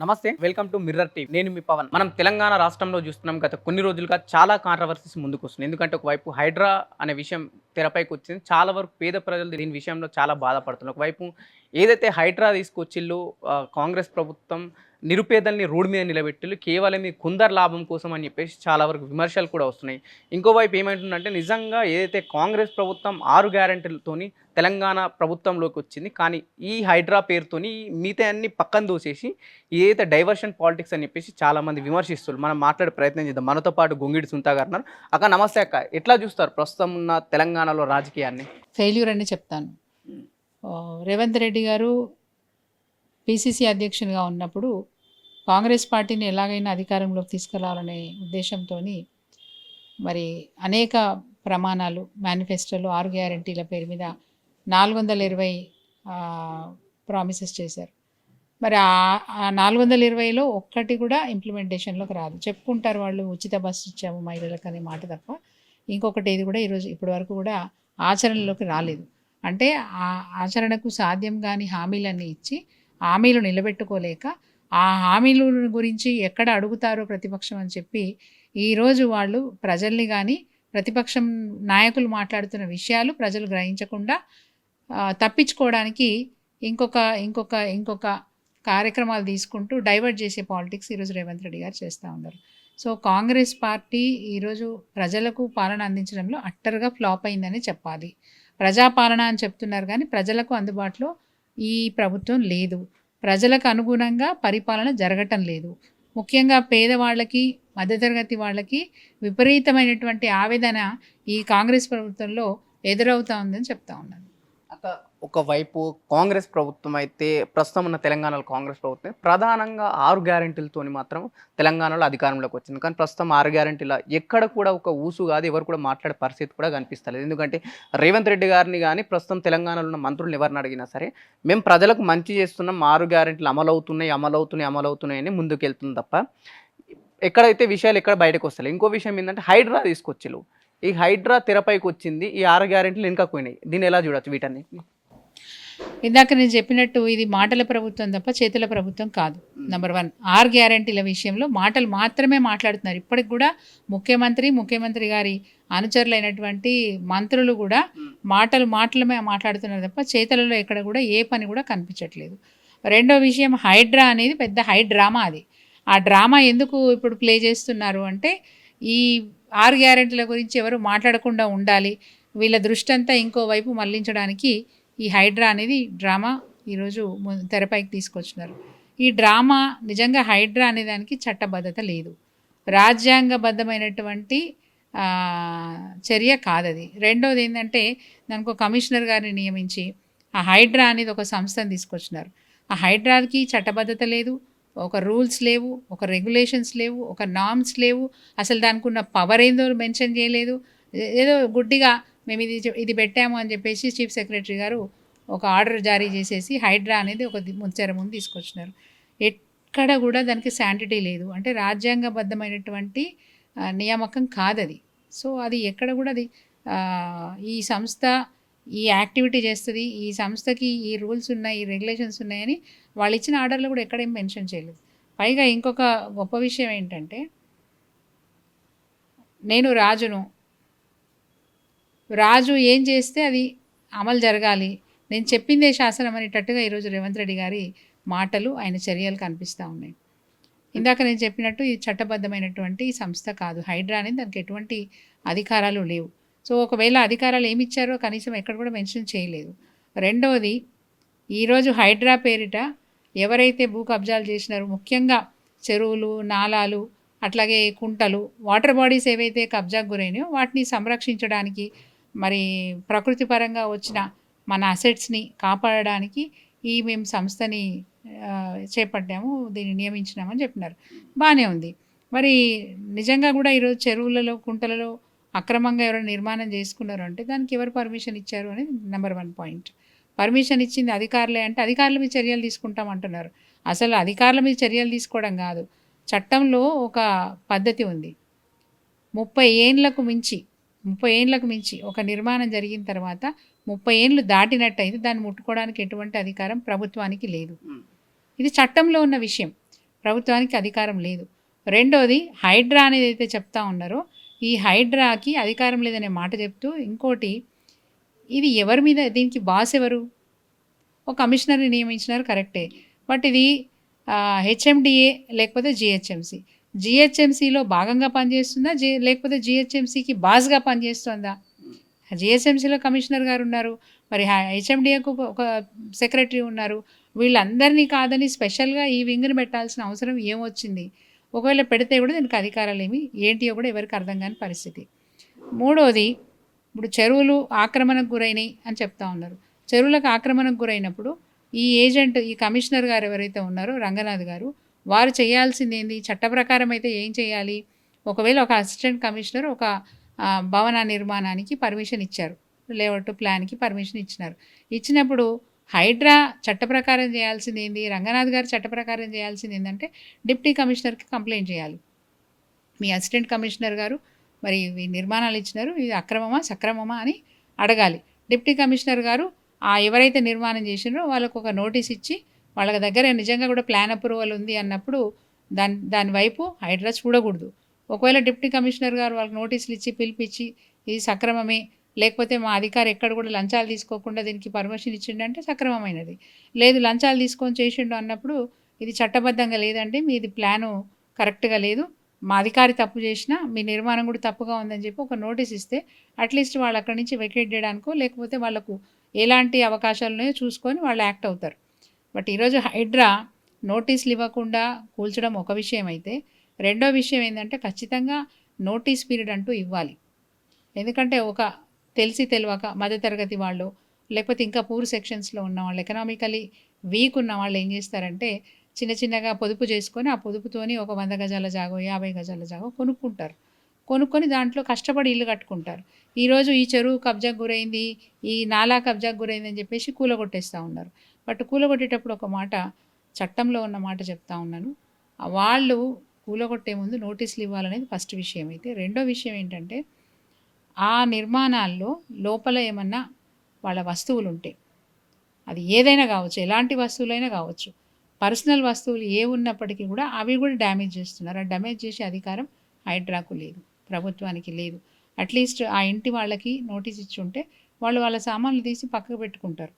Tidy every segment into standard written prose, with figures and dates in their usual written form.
నమస్తే, welcome to mirror TV. నేను మీ పవన్. మనం తెలంగాణ రాష్ట్రంలో చూస్తున్నాం. గత కొన్ని రోజులుగా చాలా కాంట్రవర్సీస్ ముందుకు వస్తున్నాయి. ఎందుకంటే ఒకవైపు హైడ్రా అనే విషయం తెరపైకి వచ్చింది. చాలా వరకు పేద ప్రజలు దీని విషయంలో చాలా బాధపడుతున్నారు. ఒకవైపు ఏదైతే హైడ్రా తీసుకొచ్చిల్లో కాంగ్రెస్ ప్రభుత్వం నిరుపేదల్ని రోడ్డు మీద నిలబెట్టిళ్ళు కేవలం ఈ కుందర్ లాభం కోసం అని చెప్పేసి చాలా వరకు విమర్శలు కూడా వస్తున్నాయి. ఇంకోవైపు ఏమైంటుందంటే నిజంగా ఏదైతే కాంగ్రెస్ ప్రభుత్వం 6 గ్యారెంటీలతోని తెలంగాణ ప్రభుత్వంలోకి వచ్చింది. కానీ ఈ హైడ్రా పేరుతోని మిగతా అన్ని పక్కన దోసేసి ఏదైతే డైవర్షన్ పాలిటిక్స్ అని చెప్పేసి చాలామంది విమర్శిస్తున్నారు. మనం మాట్లాడే ప్రయత్నం చేద్దాం. మనతో పాటు గొంగిడి సునీత గారు ఉన్నారు. అక్క నమస్తే అక్క. ఎట్లా చూస్తారు ప్రస్తుతం ఉన్న తెలంగాణలో రాజకీయాన్ని? ఫెయిల్యూర్ అని చెప్తాను. రేవంత్ రెడ్డి గారు పిసిసి అధ్యక్షునిగా ఉన్నప్పుడు కాంగ్రెస్ పార్టీని ఎలాగైనా అధికారంలోకి తీసుకురావాలనే ఉద్దేశంతో మరి అనేక ప్రమాణాలు మేనిఫెస్టోలో 6 గ్యారెంటీల పేరు మీద 420 ప్రామిసెస్ చేశారు. మరి ఆ 420లో ఒక్కటి కూడా ఇంప్లిమెంటేషన్లోకి రాదు. చెప్పుకుంటారు వాళ్ళు, ఉచిత బస్సు ఇచ్చాము మహిళలకు అనే మాట తప్ప ఇంకొకటి ఏది కూడా ఇప్పటి వరకు కూడా ఆచరణలోకి రాలేదు. అంటే ఆ ఆచరణకు సాధ్యం కాని హామీలన్నీ ఇచ్చి హామీలు నిలబెట్టుకోలేక ఆ హామీల గురించి ఎక్కడ అడుగుతారో ప్రతిపక్షం అని చెప్పి ఈరోజు వాళ్ళు ప్రజల్ని కానీ ప్రతిపక్షం నాయకులు మాట్లాడుతున్న విషయాలు ప్రజలు గ్రహించకుండా తప్పించుకోవడానికి ఇంకొక కార్యక్రమాలు తీసుకుంటూ డైవర్ట్ చేసే పాలిటిక్స్ ఈరోజు రేవంత్ రెడ్డి గారు చేస్తూ ఉన్నారు. సో కాంగ్రెస్ పార్టీ ఈరోజు ప్రజలకు పాలన అందించడంలో అట్టర్గా ఫ్లాప్ అయిందని చెప్పాలి. ప్రజాపాలన అని చెప్తున్నారు కానీ ప్రజలకు అందుబాటులో ఈ ప్రభుత్వం లేదు. ప్రజలకు అనుగుణంగా పరిపాలన జరగటం లేదు. ముఖ్యంగా పేదవాళ్ళకి, మధ్యతరగతి వాళ్ళకి విపరీతమైనటువంటి ఆవేదన ఈ కాంగ్రెస్ ప్రభుత్వంలో ఎదురవుతా ఉందని చెప్తా ఉన్నాను. ఒకవైపు కాంగ్రెస్ ప్రభుత్వం అయితే ప్రస్తుతం ఉన్న తెలంగాణలో కాంగ్రెస్ ప్రభుత్వం ప్రధానంగా 6 గ్యారెంటీలతోని మాత్రం తెలంగాణలో అధికారంలోకి వచ్చింది. కానీ ప్రస్తుతం 6 గ్యారెంటీల ఎక్కడ కూడా ఒక ఊసు కాదు, ఎవరు కూడా మాట్లాడే పరిస్థితి కూడా కనిపిస్తలేదు. ఎందుకంటే రేవంత్ రెడ్డి గారిని కానీ ప్రస్తుతం తెలంగాణలో ఉన్న మంత్రులను ఎవరిని అడిగినా సరే మేము ప్రజలకు మంచి చేస్తున్నాం, 6 గ్యారెంటీలు అమలవుతున్నాయి అని ముందుకెళ్తుంది తప్ప ఎక్కడైతే విషయాలు ఎక్కడ బయటకు వస్తాయి. ఇంకో విషయం ఏంటంటే హైడ్రా తీసుకొచ్చిలు. ఈ హైడ్రా తెరపైకి వచ్చింది, ఈ 6 గ్యారెంటీలు వెనుకపోయినాయి. దీన్ని ఎలా చూడొచ్చు వీటన్నిటిని? ఇందాక నేను చెప్పినట్టు ఇది మాటల ప్రభుత్వం తప్ప చేతుల ప్రభుత్వం కాదు. నెంబర్ 1, 6 గ్యారెంటీల విషయంలో మాటలు మాత్రమే మాట్లాడుతున్నారు. ఇప్పటికి కూడా ముఖ్యమంత్రి గారి అనుచరులైనటువంటి మంత్రులు కూడా మాటలమే మాట్లాడుతున్నారు తప్ప చేతులలో ఎక్కడ కూడా ఏ పని కూడా కనిపించట్లేదు. రెండో విషయం, హైడ్రా అనేది పెద్ద డ్రామా. అది ఆ డ్రామా ఎందుకు ఇప్పుడు ప్లే చేస్తున్నారు అంటే ఈ 6 గ్యారెంటీల గురించి ఎవరు మాట్లాడకుండా ఉండాలి, వీళ్ళ దృష్టి అంతా ఇంకోవైపు మళ్లించడానికి ఈ హైడ్రా అనేది డ్రామా ఈరోజు తెరపైకి తీసుకొచ్చినారు. ఈ డ్రామా నిజంగా హైడ్రా అనే దానికి చట్టబద్ధత లేదు, రాజ్యాంగబద్ధమైనటువంటి చర్య కాదది. రెండోది ఏంటంటే దానికి ఒక కమిషనర్ గారిని నియమించి ఆ హైడ్రా అనేది ఒక సంస్థను తీసుకొచ్చినారు. ఆ హైడ్రాకి చట్టబద్ధత లేదు, ఒక రూల్స్ లేవు, ఒక రెగ్యులేషన్స్ లేవు, ఒక నార్మ్స్ లేవు. అసలు దానికి ఉన్న పవర్ ఏందో మెన్షన్ చేయలేదు. ఏదో గుడ్డిగా మేము ఇది పెట్టాము అని చెప్పేసి చీఫ్ సెక్రటరీ గారు ఒక ఆర్డర్ జారీ చేసేసి హైడ్రా అనేది ఒక ముచ్చర ముందు తీసుకొచ్చినారు. ఎక్కడ కూడా దానికి శాంటిటీ లేదు. అంటే రాజ్యాంగబద్ధమైనటువంటి నియామకం కాదది. సో అది ఎక్కడ కూడా అది ఈ సంస్థ ఈ యాక్టివిటీ చేస్తుంది, ఈ సంస్థకి ఈ రూల్స్ ఉన్నాయి, ఈ రెగ్యులేషన్స్ ఉన్నాయని వాళ్ళు ఇచ్చిన ఆర్డర్లో కూడా ఎక్కడేం మెన్షన్ చేయలేదు. పైగా ఇంకొక గొప్ప విషయం ఏంటంటే, నేను రాజు ఏం చేస్తే అది అమలు జరగాలి, నేను చెప్పిందే శాసనం అనేటట్టుగా ఈరోజు రేవంత్ రెడ్డి గారి మాటలు, ఆయన చర్యలు కనిపిస్తూ ఉన్నాయి. ఇందాక నేను చెప్పినట్టు ఇది చట్టబద్ధమైనటువంటి సంస్థ కాదు. హైడ్రా అనేది దానికి ఎటువంటి అధికారాలు లేవు. సో ఒకవేళ అధికారాలు ఏమి ఇచ్చారో కనీసం ఎక్కడ కూడా మెన్షన్ చేయలేదు. రెండవది, ఈరోజు హైడ్రా పేరిట ఎవరైతే భూ కబ్జాలు చేసినారో, ముఖ్యంగా చెరువులు, నాలాలు, అట్లాగే కుంటలు, వాటర్ బాడీస్ ఏవైతే కబ్జాకు గురైనాయో వాటిని సంరక్షించడానికి, మరి ప్రకృతి పరంగా వచ్చిన మన అసెట్స్ని కాపాడడానికి మేము సంస్థని చేపట్టాము, దీన్ని నియమించినామని చెప్పినారు. బాగానే ఉంది. మరి నిజంగా కూడా ఈరోజు చెరువులలో, కుంటలలో అక్రమంగా ఎవరైనా నిర్మాణం చేసుకున్నారు అంటే దానికి ఎవరు పర్మిషన్ ఇచ్చారు అనేది నెంబర్ 1 పాయింట్. పర్మిషన్ ఇచ్చింది అధికారులే అంటే అధికారుల మీద చర్యలు తీసుకుంటాం అంటున్నారు. అసలు అధికారుల మీద చర్యలు తీసుకోవడం కాదు, చట్టంలో ఒక పద్ధతి ఉంది. 30 ఏళ్ళకు మించి ఒక నిర్మాణం జరిగిన తర్వాత 30 ఏళ్ళు దాటినట్టయితే దాన్ని ముట్టుకోవడానికి ఎటువంటి అధికారం ప్రభుత్వానికి లేదు. ఇది చట్టంలో ఉన్న విషయం. ప్రభుత్వానికి అధికారం లేదు. రెండోది హైడ్రా అనేది అయితే చెప్తా ఉన్నారో ఈ హైడ్రాకి అధికారం లేదనే మాట చెప్తూ ఇంకోటి ఇది ఎవరి మీద, దీనికి బాస్ ఎవరు? ఒక కమిషనర్ని నియమించినారు కరెక్టే, బట్ ఇది హెచ్ఎండిఏ లేకపోతే జిహెచ్ఎంసి. జిహెచ్ఎంసిలో భాగంగా పనిచేస్తుందా, లేకపోతే జిహెచ్ఎంసికి బాస్గా పనిచేస్తుందా? జిహెచ్ఎంసీలో కమిషనర్ గారు ఉన్నారు, మరి హెచ్ఎండిఏకు ఒక సెక్రటరీ ఉన్నారు. వీళ్ళందరినీ కాదని స్పెషల్గా ఈ వింగ్ని పెట్టాల్సిన అవసరం ఏమొచ్చింది? ఒకవేళ పెడితే కూడా దీనికి అధికారాలు ఏమి ఏంటియో కూడా ఎవరికి అర్థం కాని పరిస్థితి. మూడోది, ఇప్పుడు చెరువులు ఆక్రమణకు గురైనాయి అని చెప్తా ఉన్నారు. చెరువులకు ఆక్రమణకు గురైనప్పుడు ఈ ఏజెంట్, ఈ కమిషనర్ గారు ఎవరైతే ఉన్నారో రంగనాథ్ గారు, వారు చేయాల్సింది ఏంది? చట్ట ప్రకారం అయితే ఏం చేయాలి? ఒకవేళ ఒక అసిస్టెంట్ కమిషనర్ ఒక భవన నిర్మాణానికి పర్మిషన్ ఇచ్చారు, లేఅవుట్ ప్లాన్కి పర్మిషన్ ఇచ్చినారు. ఇచ్చినప్పుడు హైడ్రా చట్ట ప్రకారం చేయాల్సింది ఏంది? రంగనాథ్ గారు చట్ట ప్రకారం చేయాల్సింది ఏంటంటే డిప్టీ కమిషనర్కి కంప్లైంట్ చేయాలి. మీ అసిస్టెంట్ కమిషనర్ గారు మరి ఈ నిర్మాణాలు ఇచ్చినారు, ఇది అక్రమమా సక్రమమా అని అడగాలి. డిప్టీ కమిషనర్ గారు ఎవరైతే నిర్మాణం చేసినారో వాళ్ళకు ఒక నోటీస్ ఇచ్చి వాళ్ళ దగ్గర నిజంగా కూడా ప్లాన్ అప్రూవల్ ఉంది అన్నప్పుడు దాని వైపు హైడ్రా చూడకూడదు. ఒకవేళ డిప్టీ కమిషనర్ గారు వాళ్ళకి నోటీసులు ఇచ్చి పిలిపించి ఇది సక్రమమే, లేకపోతే మా అధికారి ఎక్కడ కూడా లంచాలు తీసుకోకుండా దీనికి పర్మిషన్ ఇచ్చిండంటే సక్రమమైనది, లేదు లంచాలు తీసుకొని చేసిండు అన్నప్పుడు ఇది చట్టబద్ధంగా లేదండి, మీది ప్లాను కరెక్ట్గా లేదు, మా అధికారి తప్పు చేసినా మీ నిర్మాణం కూడా తప్పుగా ఉందని చెప్పి ఒక నోటీస్ ఇస్తే అట్లీస్ట్ వాళ్ళు అక్కడి నుంచి వెకేట్ చేయడానికో లేకపోతే వాళ్ళకు ఎలాంటి అవకాశాలు ఉన్నాయో చూసుకొని వాళ్ళు యాక్ట్ అవుతారు. బట్ ఈరోజు హైడ్రా నోటీసులు ఇవ్వకుండా కూల్చడం ఒక విషయం అయితే, రెండో విషయం ఏంటంటే ఖచ్చితంగా నోటీస్ పీరియడ్ అంటూ ఇవ్వాలి. ఎందుకంటే ఒక తెలిసి తెలియక మధ్యతరగతి వాళ్ళు లేకపోతే ఇంకా పూర్ సెక్షన్స్లో ఉన్న వాళ్ళు, ఎకనామికలీ వీక్ ఉన్న వాళ్ళు ఏం చేస్తారంటే చిన్న చిన్నగా పొదుపు చేసుకొని ఆ పొదుపుతోని ఒక 100 గజాల జాగో 50 గజాల జాగో కొనుక్కుంటారు. కొనుక్కొని దాంట్లో కష్టపడి ఇల్లు కట్టుకుంటారు. ఈరోజు ఈ చెరువు కబ్జాకు గురైంది, ఈ నాలా కబ్జాకు గురైంది అని చెప్పేసి కూలగొట్టేస్తూ ఉన్నారు. బట్ కూలగొట్టేటప్పుడు ఒక మాట, చట్టంలో ఉన్న మాట చెప్తా ఉన్నాను, వాళ్ళు కూలగొట్టే ముందు నోటీసులు ఇవ్వాలనేది ఫస్ట్ విషయం అయితే, రెండో విషయం ఏంటంటే ఆ నిర్మాణాల్లో లోపల ఏమన్నా వాళ్ళ వస్తువులు ఉంటే, అది ఏదైనా కావచ్చు, ఎలాంటి వస్తువులైనా కావచ్చు, పర్సనల్ వస్తువులు ఏ ఉన్నప్పటికీ కూడా అవి కూడా డ్యామేజ్ చేస్తున్నారు. ఆ డ్యామేజ్ చేసే అధికారం హైడ్రాకు లేదు, ప్రభుత్వానికి లేదు. అట్లీస్ట్ ఆ ఇంటి వాళ్ళకి నోటీస్ ఇచ్చి ఉంటే వాళ్ళు వాళ్ళ సామాన్లు తీసి పక్కకు పెట్టుకుంటారు.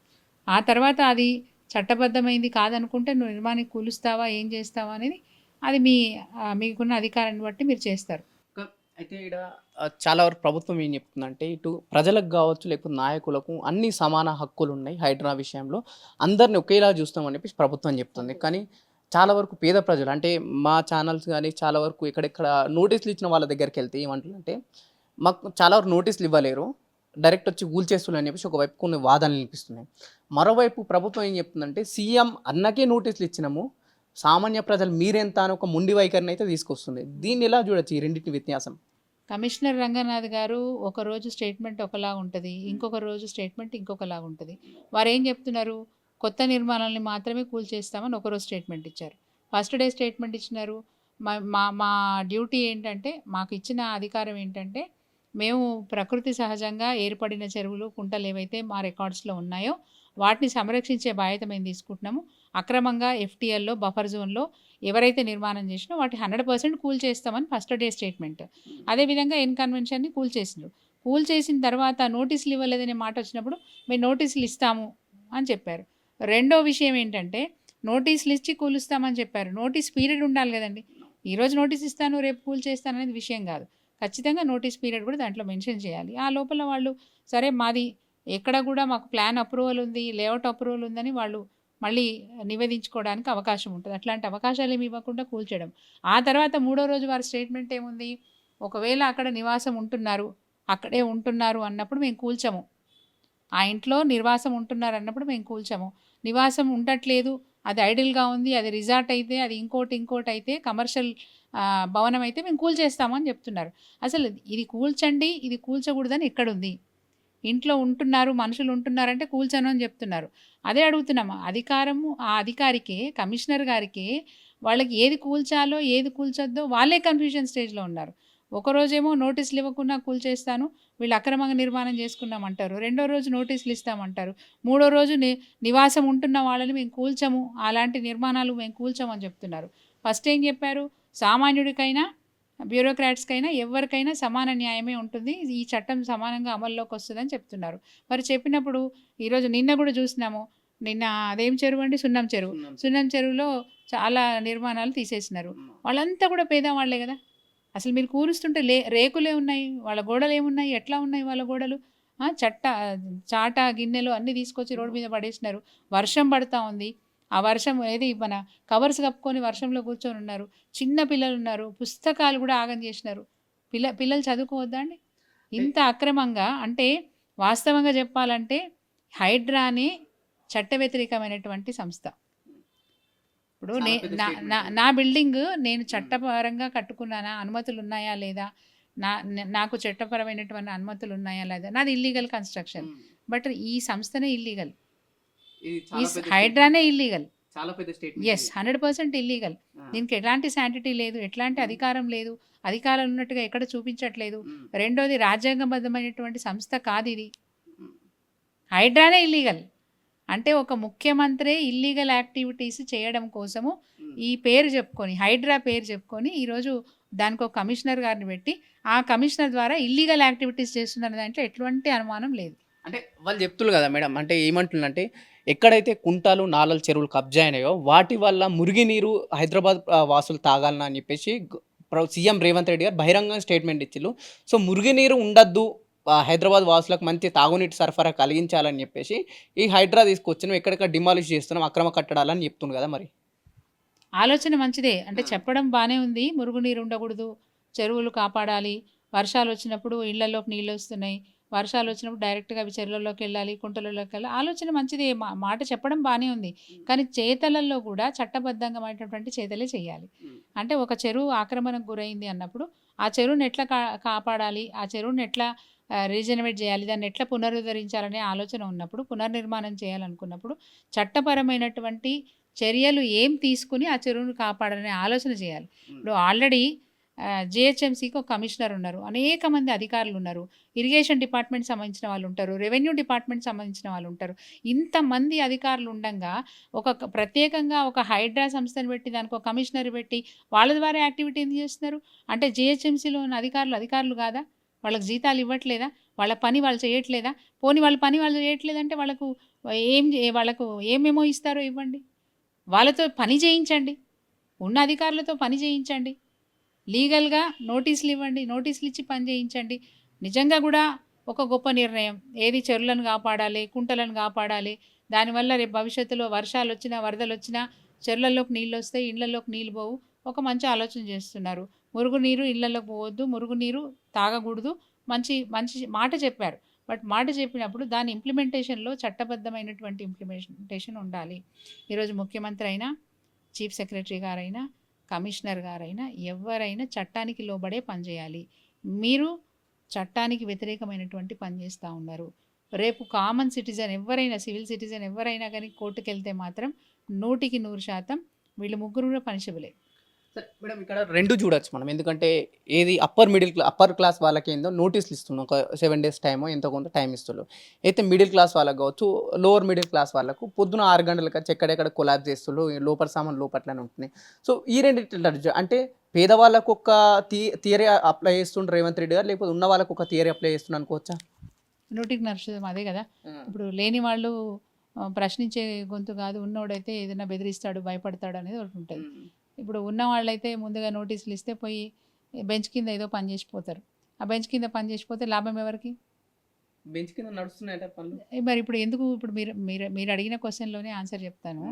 ఆ తర్వాత అది చట్టబద్ధమైంది కాదనుకుంటే నువ్వు నిర్మాణానికి కూలుస్తావా ఏం చేస్తావా అనేది అది మీకున్న అధికారాన్ని బట్టి మీరు చేస్తారు. అయితే ఇక్కడ చాలా వరకు ప్రభుత్వం ఏం చెప్తుందంటే ఇటు ప్రజలకు కావచ్చు లేకపోతే నాయకులకు అన్ని సమాన హక్కులు ఉన్నాయి హైడ్రా విషయంలో, అందరిని ఒకేలా చూస్తామని చెప్పేసి ప్రభుత్వం చెప్తుంది. కానీ చాలా వరకు పేద ప్రజలు అంటే మా ఛానల్స్ కానీ చాలా వరకు ఇక్కడెక్కడ నోటీసులు ఇచ్చిన వాళ్ళ దగ్గరికి వెళ్తే ఏమంటుందంటే మాకు చాలా వరకు నోటీసులు ఇవ్వలేరు, డైరెక్ట్ వచ్చి కూల్చేస్తున్నారు అని చెప్పేసి ఒకవైపు కొన్ని వాదనలు వినిపిస్తున్నాయి. మరోవైపు ప్రభుత్వం ఏం చెప్తుందంటే సీఎం అన్నకే నోటీసులు ఇచ్చినాము, సామాన్య ప్రజలు మీరెంత అని ఒక మొండి వైఖరిని అయితే తీసుకొస్తుంది. దీన్ని ఎలా చూడొచ్చు ఈ రెండింటి వ్యత్యాసం? కమిషనర్ రంగనాథ్ గారు ఒకరోజు స్టేట్మెంట్ ఒకలా ఉంటుంది, ఇంకొక రోజు స్టేట్మెంట్ ఇంకొకలా ఉంటుంది. వారు ఏం చెప్తున్నారు? కొత్త నిర్మాణాలని మాత్రమే కూల్చేస్తామని ఒకరోజు స్టేట్మెంట్ ఇచ్చారు. ఫస్ట్ డే స్టేట్మెంట్ ఇచ్చినారు, మా మా మా డ్యూటీ ఏంటంటే, మాకు ఇచ్చిన అధికారం ఏంటంటే మేము ప్రకృతి సహజంగా ఏర్పడిన చెరువులు కుంటలు ఏవైతే మా రికార్డ్స్లో ఉన్నాయో వాటిని సంరక్షించే బాధ్యత మేము తీసుకుంటున్నాము. అక్రమంగా ఎఫ్టీఎల్లో బఫర్ జోన్లో ఎవరైతే నిర్మాణం చేసినో వాటి 100% కూల్ చేస్తామని ఫస్ట్ డే స్టేట్మెంట్. అదేవిధంగా ఎన్ కన్వెన్షన్ని కూల్ చేసినారు. కూల్ చేసిన తర్వాత నోటీసులు ఇవ్వలేదనే మాట వచ్చినప్పుడు మేము నోటీసులు ఇస్తాము అని చెప్పారు. రెండో విషయం ఏంటంటే నోటీసులు ఇచ్చి కూలుస్తామని చెప్పారు. నోటీస్ పీరియడ్ ఉండాలి కదండి. ఈరోజు నోటీస్ ఇస్తాను రేపు కూల్ చేస్తాను అనేది విషయం కాదు. ఖచ్చితంగా నోటీస్ పీరియడ్ కూడా దాంట్లో మెన్షన్ చేయాలి. ఆ లోపల వాళ్ళు సరే మాది ఎక్కడ కూడా మాకు ప్లాన్ అప్రూవల్ ఉంది, లేఅవుట్ అప్రూవల్ ఉందని వాళ్ళు మళ్ళీ నివేదించుకోవడానికి అవకాశం ఉంటుంది. అట్లాంటి అవకాశాలు ఏమి ఇవ్వకుండా కూల్చడం. ఆ తర్వాత మూడో రోజు వారి స్టేట్మెంట్ ఏముంది? ఒకవేళ అక్కడ నివాసం ఉంటున్నారు, అక్కడే ఉంటున్నారు అన్నప్పుడు మేము కూల్చము. ఆ ఇంట్లో నివాసం ఉంటున్నారు అన్నప్పుడు మేము కూల్చము. నివాసం ఉండట్లేదు, అది ఐడిల్గా ఉంది, అది రిసార్ట్ అయితే, అది ఇంకోటి అయితే, కమర్షియల్ భవనం అయితే మేము కూల్చేస్తామని చెప్తున్నారు. అసలు ఇది కూల్చండి, ఇది కూల్చకూడదని ఎక్కడుంది? ఇంట్లో ఉంటున్నారు, మనుషులు ఉంటున్నారంటే కూల్చను అని చెప్తున్నారు. అదే అడుగుతున్నాము, అధికారము ఆ అధికారికే, కమిషనర్ గారికే వాళ్ళకి ఏది కూల్చాలో ఏది కూల్చొద్దో వాళ్ళే కన్ఫ్యూజన్ స్టేజ్లో ఉన్నారు. ఒకరోజేమో నోటీసులు ఇవ్వకుండా కూల్చేస్తాను, వీళ్ళు అక్రమంగా నిర్మాణం చేసుకున్నామంటారు. రెండో రోజు నోటీసులు ఇస్తామంటారు. మూడో రోజు నివాసం ఉంటున్న వాళ్ళని మేము కూల్చము, అలాంటి నిర్మాణాలు మేము కూల్చమని చెప్తున్నారు. ఫస్ట్ ఏం చెప్పారు, సామాన్యుడికైనా బ్యూరోక్రాట్స్కైనా ఎవరికైనా సమాన న్యాయమే ఉంటుంది, ఈ చట్టం సమానంగా అమల్లోకి వస్తుందని చెప్తున్నారు. మరి చెప్పినప్పుడు ఈరోజు నిన్న కూడా చూసినాము, నిన్న అదేం చెరువు అండి, సున్నం చెరువు. సున్నం చెరువులో చాలా నిర్మాణాలు తీసేసినారు. వాళ్ళంతా కూడా పేదవాళ్లే కదా. అసలు మీరు కూరుస్తుంటే రేకులే ఉన్నాయి, వాళ్ళ గోడలు ఏమున్నాయి, ఎట్లా ఉన్నాయి వాళ్ళ గోడలు? చాట గిన్నెలు అన్నీ తీసుకొచ్చి రోడ్డు మీద పడేసినారు. వర్షం పడుతూ ఉంది, ఆ వర్షం ఏది మన కవర్స్ కప్పుకొని వర్షంలో కూర్చొని ఉన్నారు. చిన్న పిల్లలు ఉన్నారు, పుస్తకాలు కూడా ఆగం చేసినారు. పిల్లలు చదువుకోవద్దా అండి ఇంత అక్రమంగా? అంటే వాస్తవంగా చెప్పాలంటే హైడ్రానే చట్ట వ్యతిరేకమైనటువంటి సంస్థ. ఇప్పుడు నా బిల్డింగ్ నేను చట్టపరంగా కట్టుకున్నానా, అనుమతులు ఉన్నాయా లేదా, నాకు చట్టపరమైనటువంటి అనుమతులు ఉన్నాయా లేదా, నాది ఇల్లీగల్ కన్స్ట్రక్షన్. బట్ ఈ సంస్థనే ఇల్లీగల్, ఈ హైడ్రానే ఇల్లీగల్. 100% ఇల్లీగల్. దీనికి ఎలాంటి శాంటిటీ లేదు, ఎట్లాంటి అధికారం లేదు, అధికారం ఉన్నట్టుగా ఎక్కడ చూపించట్లేదు. రెండోది రాజ్యాంగబద్ధమైనటువంటి సంస్థ కాదు ఇది, హైడ్రానే ఇల్లీగల్. అంటే ఒక ముఖ్యమంత్రి ఇల్లీగల్ యాక్టివిటీస్ చేయడం కోసము ఈ పేరు చెప్పుకొని, హైడ్రా పేరు చెప్పుకొని ఈరోజు దానికి ఒక కమిషనర్ గారిని పెట్టి ఆ కమిషనర్ ద్వారా ఇల్లీగల్ యాక్టివిటీస్ చేస్తున్న దాంట్లో ఎటువంటి అనుమానం లేదు. అంటే వాళ్ళు చెప్తున్నారు కదా మేడం, అంటే ఏమంటుందంటే ఎక్కడైతే కుంటాలు నాలలు చెరువులు కబ్జా అయినాయో వాటి వల్ల మురిగినీరు హైదరాబాద్ వాసులు తాగాలని అని చెప్పేసి సీఎం రేవంత్ రెడ్డి గారు బహిరంగ స్టేట్మెంట్ ఇచ్చిళ్ళు. సో మురిగినీరు ఉండద్దు, హైదరాబాద్ వాసులకు మంచి తాగునీటి సరఫరా కలిగించాలని చెప్పేసి ఈ హైడ్రా తీసుకొచ్చినాం, ఎక్కడెక్కడ డిమాలిష్ చేస్తున్నాం, అక్రమ కట్టడాలని చెప్తుంది కదా. మరి ఆలోచన మంచిదే, అంటే చెప్పడం బాగానే ఉంది. మురుగునీరు ఉండకూడదు, చెరువులు కాపాడాలి, వర్షాలు వచ్చినప్పుడు ఇళ్లలోకి నీళ్ళు వస్తున్నాయి, వర్షాలు వచ్చినప్పుడు డైరెక్ట్గా అవి చెరువుల్లోకి వెళ్ళాలి, కుంటలలోకి వెళ్ళాలి. ఆలోచన మంచిదే, మాట చెప్పడం బాగానే ఉంది. కానీ చేతలలో కూడా చట్టబద్ధమైనటువంటి చేతలే చేయాలి. అంటే ఒక చెరువు ఆక్రమణకు గురైంది అన్నప్పుడు ఆ చెరువుని ఎట్లా కాపాడాలి, ఆ చెరువుని ఎట్లా రీజనరేట్ చేయాలి, దాన్ని ఎట్లా పునరుద్ధరించాలనే ఆలోచన ఉన్నప్పుడు, పునర్నిర్మాణం చేయాలనుకున్నప్పుడు చట్టపరమైనటువంటి చర్యలు ఏం తీసుకుని ఆ చెరువును కాపాడాలనే ఆలోచన చేయాలి. ఇప్పుడు ఆల్రెడీ జిహెచ్ఎంసీకి ఒక కమిషనర్ ఉన్నారు, అనేక మంది అధికారులు ఉన్నారు, ఇరిగేషన్ డిపార్ట్మెంట్ సంబంధించిన వాళ్ళు ఉంటారు, రెవెన్యూ డిపార్ట్మెంట్ సంబంధించిన వాళ్ళు ఉంటారు. ఇంతమంది అధికారులు ఉండగా ఒక ప్రత్యేకంగా ఒక హైడ్రా సంస్థను పెట్టి దానికి ఒక కమిషనర్ పెట్టి వాళ్ళ ద్వారా యాక్టివిటీ ఎందుకు చేస్తున్నారు? అంటే జిహెచ్ఎంసీలో ఉన్న అధికారులు కాదా? వాళ్ళకి జీతాలు ఇవ్వట్లేదా? వాళ్ళ పని వాళ్ళు చేయట్లేదా? పోనీ వాళ్ళ పని వాళ్ళు చేయట్లేదంటే వాళ్ళకు ఏమేమో ఇస్తారో ఇవ్వండి, వాళ్ళతో పని చేయించండి, ఉన్న అధికారులతో పని చేయించండి, లీగల్గా నోటీసులు ఇవ్వండి, నోటీసులు ఇచ్చి పని చేయించండి. నిజంగా కూడా ఒక గొప్ప నిర్ణయం, ఏది చెరువులను కాపాడాలి, కుంటలను కాపాడాలి, దానివల్ల రేపు భవిష్యత్తులో వర్షాలు వచ్చినా వరదలు వచ్చినా చెరువులలోకి నీళ్ళు వస్తాయి, ఇళ్లలోకి నీళ్ళు పోవు. ఒక మంచి ఆలోచన చేస్తున్నారు. మురుగునీరు ఇళ్లలోకి పోవద్దు, మురుగునీరు తాగకూడదు, మంచి మంచి మాట చెప్పారు. బట్ మాట చెప్పినప్పుడు దాని ఇంప్లిమెంటేషన్లో చట్టబద్ధమైనటువంటి ఇంప్లిమెంటేషన్ ఉండాలి. ఈరోజు ముఖ్యమంత్రి అయినా, చీఫ్ సెక్రటరీ గారైనా, కమిషనర్ గారైనా ఎవరైనా చట్టానికి లోబడే పనిచేయాలి. మీరు చట్టానికి వ్యతిరేకమైనటువంటి పని చేస్తూ ఉన్నారు. రేపు కామన్ సిటిజన్ ఎవరైనా, సివిల్ సిటిజన్ ఎవరైనా కానీ కోర్టుకు వెళ్తే మాత్రం 100% వీళ్ళు ముగ్గురు కూడా పనిషబులే. సరే మేడం, ఇక్కడ రెండు చూడొచ్చు మనం, ఎందుకంటే ఏది అప్పర్ క్లాస్ వాళ్ళకి ఏందో నోటీసులు ఇస్తున్నాం, ఒక 7 days టైమో ఎంతో కొంత టైం ఇస్తున్నారు. అయితే మిడిల్ క్లాస్ వాళ్ళకి కావచ్చు, లోవర్ మిడిల్ క్లాస్ వాళ్ళకు పొద్దున 6 గంటలకు వచ్చి ఎక్కడెక్కడ కొలాబ్ చేస్తున్నారు, లోపల సామాన్ లోపట్లనే ఉంటున్నాయి. సో ఈ రెండింటి అంటే పేదవాళ్ళకు ఒక థియరీ అప్లై చేస్తుండ్రు రేవంత్ రెడ్డి గారు, లేకపోతే ఉన్న వాళ్ళకు ఒక థియరీ అప్లై చేస్తున్నారు అనుకోవచ్చా? 100% అదే కదా. ఇప్పుడు లేని వాళ్ళు ప్రశ్నించే గొంతు కాదు, ఉన్నోడైతే ఏదైనా బెదిరిస్తాడు, భయపడతాడు అనేది ఒకటి ఉంటుంది. ఇప్పుడు ఉన్న వాళ్ళైతే ముందుగా నోటీసులు ఇస్తే పోయి బెంచ్ కింద ఏదో పని చేసిపోతారు. ఆ బెంచ్ కింద పని చేసిపోతే లాభం ఎవరికి? బెంచ్ కింద నడుస్తున్నాయంటే పనులు. మరి ఇప్పుడు ఎందుకు? ఇప్పుడు మీరు అడిగిన క్వశ్చన్లోనే ఆన్సర్ చెప్తాను.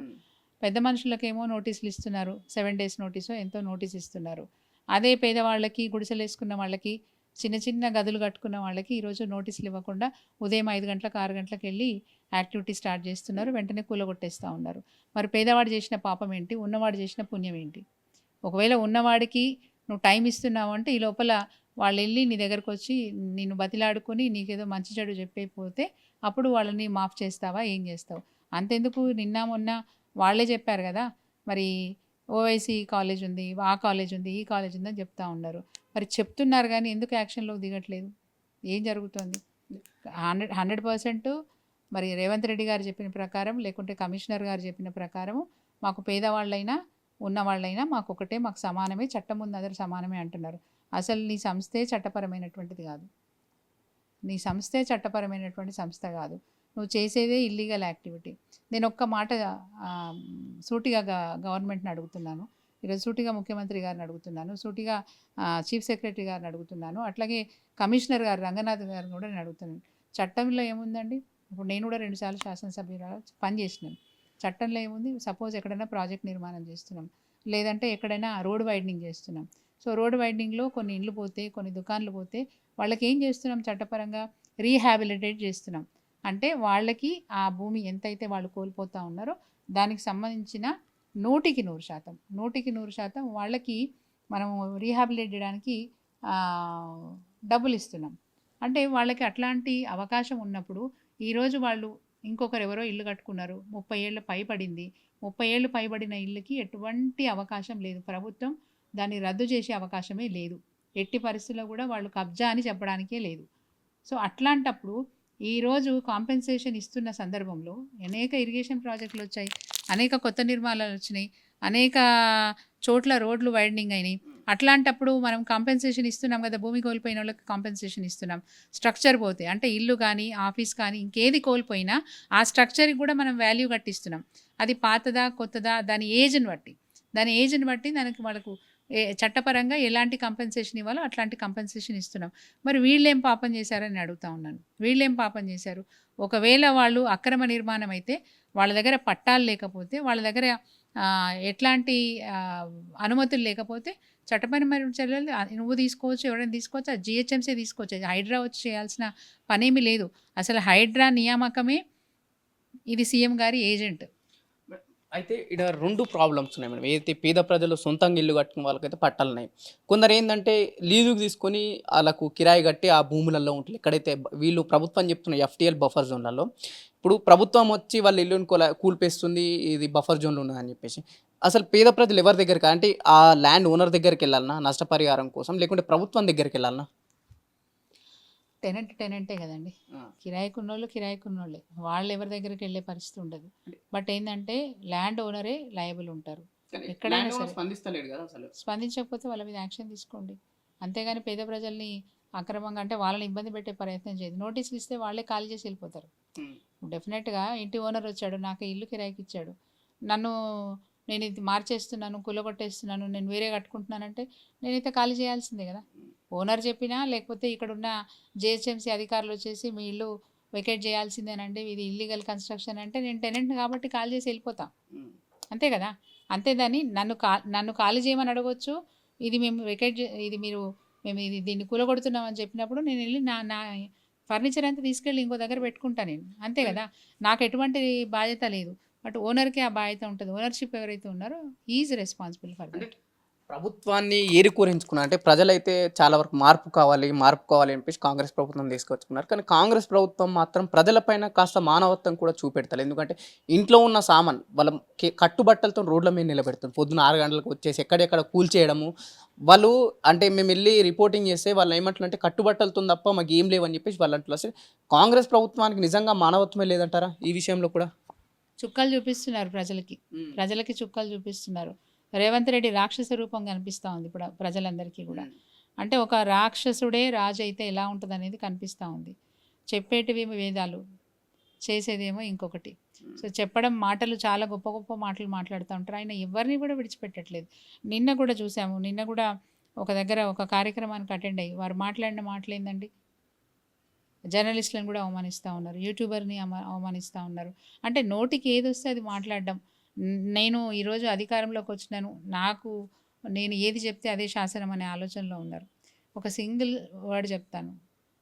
పెద్ద మనుషులకేమో నోటీసులు ఇస్తున్నారు, 7 days నోటీసో ఎంతో నోటీస్ ఇస్తున్నారు. అదే పేదవాళ్ళకి, గుడిసెలు వేసుకున్న వాళ్ళకి, చిన్న చిన్న గదులు కట్టుకున్న వాళ్ళకి ఈరోజు నోటీసులు ఇవ్వకుండా ఉదయం 5 గంటలకు 6 గంటలకు వెళ్ళి యాక్టివిటీ స్టార్ట్ చేస్తున్నారు, వెంటనే కూలగొట్టేస్తూ ఉన్నారు. మరి పేదవాడు చేసిన పాపం ఏంటి, ఉన్నవాడు చేసిన పుణ్యం ఏంటి? ఒకవేళ ఉన్నవాడికి నువ్వు టైం ఇస్తున్నావు అంటే ఈ లోపల వాళ్ళు వెళ్ళి నీ దగ్గరకు వచ్చి నిన్ను బతిలాడుకొని నీకేదో మంచి చెడు చెప్పైపోతే అప్పుడు వాళ్ళని మాఫ్ చేస్తావా, ఏం చేస్తావు? అంతెందుకు, నిన్న మొన్న వాళ్ళే చెప్పారు కదా, మరి ఓవైసీ కాలేజ్ ఉంది, ఆ కాలేజ్ ఉంది, ఈ కాలేజ్ ఉందని చెప్తా ఉన్నారు. మరి చెప్తున్నారు కానీ ఎందుకు యాక్షన్లోకి దిగట్లేదు? ఏం జరుగుతుంది? 100% మరి రేవంత్ రెడ్డి గారు చెప్పిన ప్రకారం, లేకుంటే కమిషనర్ గారు చెప్పిన ప్రకారము మాకు పేదవాళ్ళైనా ఉన్న వాళ్ళైనా మాకు ఒకటే, మాకు సమానమే, చట్టం ముందు అందరూ సమానమే అంటున్నారు. అసలు నీ సంస్థే చట్టపరమైనటువంటిది కాదు. నీ సంస్థే చట్టపరమైనటువంటి సంస్థ కాదు. నువ్వు చేసేదే ఇల్లీగల్ యాక్టివిటీ. నేను ఒక్క మాట ఆ, సూటిగా గవర్నమెంట్ని అడుగుతున్నాను. ఈరోజు సూటిగా ముఖ్యమంత్రి గారిని అడుగుతున్నాను, సూటిగా చీఫ్ సెక్రటరీ గారిని అడుగుతున్నాను, అట్లాగే కమిషనర్ గారు రంగనాథ్ గారిని కూడా నేను అడుగుతున్నాను. చట్టంలో ఏముందండి? ఇప్పుడు నేను కూడా 2 సార్లు శాసనసభ్యురాలు పనిచేసినాను. చట్టంలో ఏముంది? సపోజ్ ఎక్కడైనా ప్రాజెక్ట్ నిర్మాణం చేస్తున్నాం, లేదంటే ఎక్కడైనా రోడ్ వైడనింగ్ చేస్తున్నాం. సో రోడ్ వైడనింగ్లో కొన్ని ఇండ్లు పోతే, కొన్ని దుకాన్లు పోతే వాళ్ళకి ఏం చేస్తున్నాం? చట్టపరంగా రీహాబిలిటేట్ చేస్తున్నాం. అంటే వాళ్ళకి ఆ భూమి ఎంతైతే వాళ్ళు కోల్పోతూ ఉన్నారో దానికి సంబంధించిన 100% వాళ్ళకి మనం రీహాబిలిటేట్ చేయడానికి డబ్బులు ఇస్తున్నాం. అంటే వాళ్ళకి అట్లాంటి అవకాశం ఉన్నప్పుడు ఈరోజు వాళ్ళు ఇంకొకరు ఎవరో ఇల్లు కట్టుకున్నారు, 30 ఏళ్ళ పైబడింది, 30 ఏళ్ళు పైబడిన ఇల్లుకి ఎటువంటి అవకాశం లేదు. ప్రభుత్వం దాన్ని రద్దు చేసే అవకాశమే లేదు. ఎట్టి పరిస్థితుల్లో కూడా వాళ్ళు కబ్జా అని చెప్పడానికే లేదు. సో అట్లాంటప్పుడు ఈరోజు కాంపెన్సేషన్ ఇస్తున్న సందర్భంలో అనేక ఇరిగేషన్ ప్రాజెక్టులు వచ్చాయి, అనేక కొత్త నిర్మాణాలు వచ్చినాయి, అనేక చోట్ల రోడ్లు వైడనింగ్ అయినాయి. అట్లాంటప్పుడు మనం కాంపెన్సేషన్ ఇస్తున్నాం కదా, భూమి కోల్పోయిన వాళ్ళకి కాంపెన్సేషన్ ఇస్తున్నాం. స్ట్రక్చర్ పోతే అంటే ఇల్లు కానీ ఆఫీస్ కానీ ఇంకేది కోల్పోయినా ఆ స్ట్రక్చర్కి కూడా మనం వాల్యూ కట్టిస్తున్నాం. అది పాతదా కొత్తదా దాని ఏజ్ని బట్టి దానికి వాళ్ళకు చట్టపరంగా ఎలాంటి కంపెన్సేషన్ ఇవ్వాలో అట్లాంటి కంపెన్సేషన్ ఇస్తున్నాం. మరి వీళ్ళేం పాపం చేశారని అడుగుతా ఉన్నాను. వీళ్ళేం పాపం చేశారు? ఒకవేళ వాళ్ళు అక్రమ నిర్మాణం అయితే, వాళ్ళ దగ్గర పట్టాలు లేకపోతే, వాళ్ళ దగ్గర ఎట్లాంటి అనుమతులు లేకపోతే చట్టపరమైన చర్యలు నువ్వు తీసుకోవచ్చు, ఎవరైనా తీసుకోవచ్చు, ఆ జిహెచ్ఎంసీ తీసుకోవచ్చు. హైడ్రా వచ్చి చేయాల్సిన పనేమీ లేదు. అసలు హైడ్రా నియామకమే ఇది సీఎం గారి ఏజెంట్. అయితే ఇక్కడ 2 ప్రాబ్లమ్స్ ఉన్నాయి మేడం. ఏదైతే పేద ప్రజలు సొంతంగా ఇల్లు కట్టుకున్న వాళ్ళకైతే పట్టాలున్నాయి. కొందరు ఏందంటే లీజుకు తీసుకొని ఆళ్ళకు కిరాయి కట్టి ఆ భూములలో ఉంటున్నారు. ఎక్కడైతే వీళ్ళు ప్రభుత్వం చెప్తున్న ఎఫ్టీఎల్ బఫర్ జోన్లలో ఇప్పుడు ప్రభుత్వం వచ్చి వాళ్ళ ఇల్లుని కూల్పేస్తుంది, ఇది బఫర్ జోన్‌లో ఉన్నదని చెప్పేసి. అసలు పేద ప్రజలు ఎవరి దగ్గరికి, అంటే ఆ ల్యాండ్ ఓనర్ దగ్గరికెళ్ళాలనా నష్టపరిహారం కోసం, లేకుంటే ప్రభుత్వం దగ్గరికెళ్ళాలనా? టెనెంటే కదండి. కిరాయికున్నోళ్ళే, వాళ్ళు ఎవరి దగ్గరికి వెళ్ళే పరిస్థితి ఉండదు. బట్ ఏంటంటే ల్యాండ్ ఓనరే లయబుల్ ఉంటారు ఎక్కడైనా సరే. స్పందిస్తలేడు కదా అసలు. స్పందించకపోతే వాళ్ళ మీద యాక్షన్ తీసుకోండి. అంతేగాని పేద ప్రజల్ని అక్రమంగా అంటే వాళ్ళని ఇబ్బంది పెట్టే ప్రయత్నం చేయదు. నోటీసులు ఇస్తే వాళ్ళే ఖాళీ చేసి వెళ్ళిపోతారు. డెఫినెట్గా ఇంటి ఓనర్ వచ్చాడు, నాకు ఇల్లు కిరాయికి ఇచ్చాడు, నేను ఇది మార్చేస్తున్నాను, కూలగొట్టేస్తున్నాను, నేను వేరే కట్టుకుంటున్నానంటే నేనైతే ఖాళీ చేయాల్సిందే కదా. ఓనర్ చెప్పినా, లేకపోతే ఇక్కడున్న జిహెచ్ఎంసీ అధికారులు వచ్చేసి మీ ఇల్లు వెకేట్ చేయాల్సిందేనండి, ఇది ఇల్లీగల్ కన్స్ట్రక్షన్ అంటే నేను టెనెంట్ కాబట్టి ఖాళీ చేసి వెళ్ళిపోతా, అంతే కదా. అంతేదాన్ని నన్ను ఖాళీ చేయమని అడగొచ్చు. ఇది మేము మేము దీన్ని కూలగొడుతున్నామని చెప్పినప్పుడు నేను వెళ్ళి నా ఫర్నిచర్ అంతా తీసుకెళ్ళి ఇంకో దగ్గర పెట్టుకుంటా నేను, అంతే కదా. నాకు ఎటువంటి బాధ్యత లేదు. బట్ ఓనర్కి ఆ బాధ్యత ఉంటుంది. ఓనర్షిప్ ఎవరైతే ఉన్నారో ఈజ్ రెస్పాన్సిబుల్ ఫర్ దట్. ప్రభుత్వాన్ని ఏరికోరించుకున్నారు. అంటే ప్రజలైతే చాలా వరకు మార్పు కావాలి అని చెప్పేసి కాంగ్రెస్ ప్రభుత్వం తీసుకొచ్చుకున్నారు. కానీ కాంగ్రెస్ ప్రభుత్వం మాత్రం ప్రజలపైన కాస్త మానవత్వం కూడా చూపెడతలేదు. ఎందుకంటే ఇంట్లో ఉన్న సామాన్ వాళ్ళ కట్టుబట్టలతో రోడ్ల మీద నిలబెడుతుంది. పొద్దున 6 గంటలకు వచ్చేసి ఎక్కడెక్కడ కూల్చేయడము. వాళ్ళు అంటే మేము వెళ్ళి రిపోర్టింగ్ చేస్తే వాళ్ళు ఏమంటారంటే కట్టుబట్టలతో తప్ప మాకు ఏం లేవని చెప్పేసి వాళ్ళు అంటున్నారు. అసలు కాంగ్రెస్ ప్రభుత్వానికి నిజంగా మానవత్వమే లేదంటారా ఈ విషయంలో కూడా? చుక్కలు చూపిస్తున్నారు ప్రజలకి చుక్కలు చూపిస్తున్నారు. రేవంత్ రెడ్డి రాక్షస రూపం కనిపిస్తూ ఉంది ఇప్పుడు ప్రజలందరికీ కూడా. అంటే ఒక రాక్షసుడే రాజు అయితే ఎలా ఉంటుంది అనేది కనిపిస్తూ ఉంది. చెప్పేటివేమో వేదాలు, చేసేదేమో ఇంకొకటి. సో చెప్పడం మాటలు చాలా గొప్ప గొప్ప మాటలు మాట్లాడుతూ ఉంటారు. ఆయన ఎవరిని కూడా విడిచిపెట్టట్లేదు. నిన్న కూడా చూసాము, నిన్న కూడా ఒక దగ్గర ఒక కార్యక్రమానికి అటెండ్ అయ్యి వారు మాట్లాడిన మాటలు ఏందండి, జర్నలిస్టులను కూడా అవమానిస్తూ ఉన్నారు, యూట్యూబర్ని అవమానిస్తూ ఉన్నారు. అంటే నోటికి ఏది వస్తే అది మాట్లాడడం. నేను ఈరోజు అధికారంలోకి వచ్చినాను, నేను ఏది చెప్తే అదే శాసనం అనే ఆలోచనలో ఉన్నారు. ఒక సింగిల్ వర్డ్ చెప్తాను,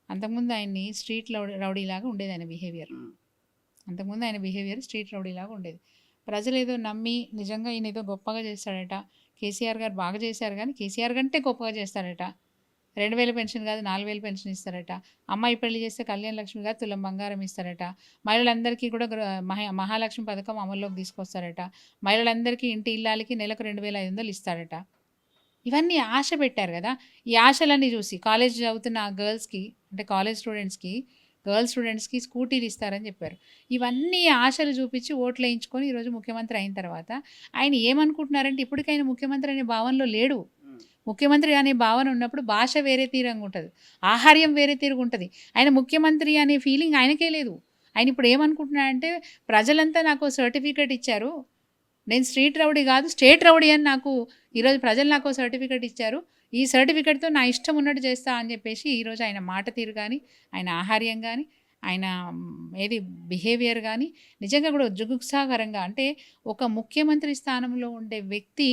అంతకుముందు ఆయన్ని స్ట్రీట్ రౌడీలాగా ఉండేది ఆయన బిహేవియర్. స్ట్రీట్ రౌడీలాగా ఉండేది. ప్రజలు ఏదో నమ్మి నిజంగా ఈయన ఏదో గొప్పగా చేస్తాడట, కేసీఆర్ గారు బాగా చేశారు కానీ కేసీఆర్ కంటే గొప్పగా చేస్తాడట, 2000 పెన్షన్ కాదు 4000 పెన్షన్ ఇస్తారట, అమ్మాయి పెళ్లి చేస్తే కళ్యాణ లక్ష్మి కాదు తులం బంగారం ఇస్తారట, మహిళలందరికీ కూడా మహాలక్ష్మి పథకం అమల్లోకి తీసుకొస్తారట, మహిళలందరికీ ఇంటి ఇల్లాలకి నెలకు 2500 ఇస్తారట. ఇవన్నీ ఆశ పెట్టారు కదా. ఈ ఆశలన్నీ చూసి కాలేజ్ చదువుతున్న గర్ల్స్కి, అంటే కాలేజ్ స్టూడెంట్స్కి గర్ల్ స్టూడెంట్స్కి స్కూటీలు ఇస్తారని చెప్పారు. ఇవన్నీ ఆశలు చూపించి ఓట్లు వేయించుకొని ఈరోజు ముఖ్యమంత్రి అయిన తర్వాత ఆయన ఏమనుకుంటున్నారంటే ఇప్పటికైనా ముఖ్యమంత్రి అనే భావనలో లేడు. ముఖ్యమంత్రి అనే భావన ఉన్నప్పుడు భాష వేరే తీరంగా ఉంటుంది, ఆహార్యం వేరే తీరుగా ఉంటుంది. ఆయన ముఖ్యమంత్రి అనే ఫీలింగ్ ఆయనకే లేదు. ఆయన ఇప్పుడు ఏమనుకుంటున్నాడంటే ప్రజలంతా నాకు సర్టిఫికేట్ ఇచ్చారు, నేను స్ట్రీట్ రౌడీ కాదు స్టేట్ రౌడీ అని నాకు ఈరోజు ప్రజలు నాకు సర్టిఫికేట్ ఇచ్చారు, ఈ సర్టిఫికేట్తో నా ఇష్టం ఉన్నట్టు చేస్తా అని చెప్పేసి ఈరోజు ఆయన మాట తీరు కానీ ఆయన ఆహార్యం కానీ ఆయన ఏది బిహేవియర్ కానీ నిజంగా కూడా జుగుప్సాకరంగా, అంటే ఒక ముఖ్యమంత్రి స్థానంలో ఉండే వ్యక్తి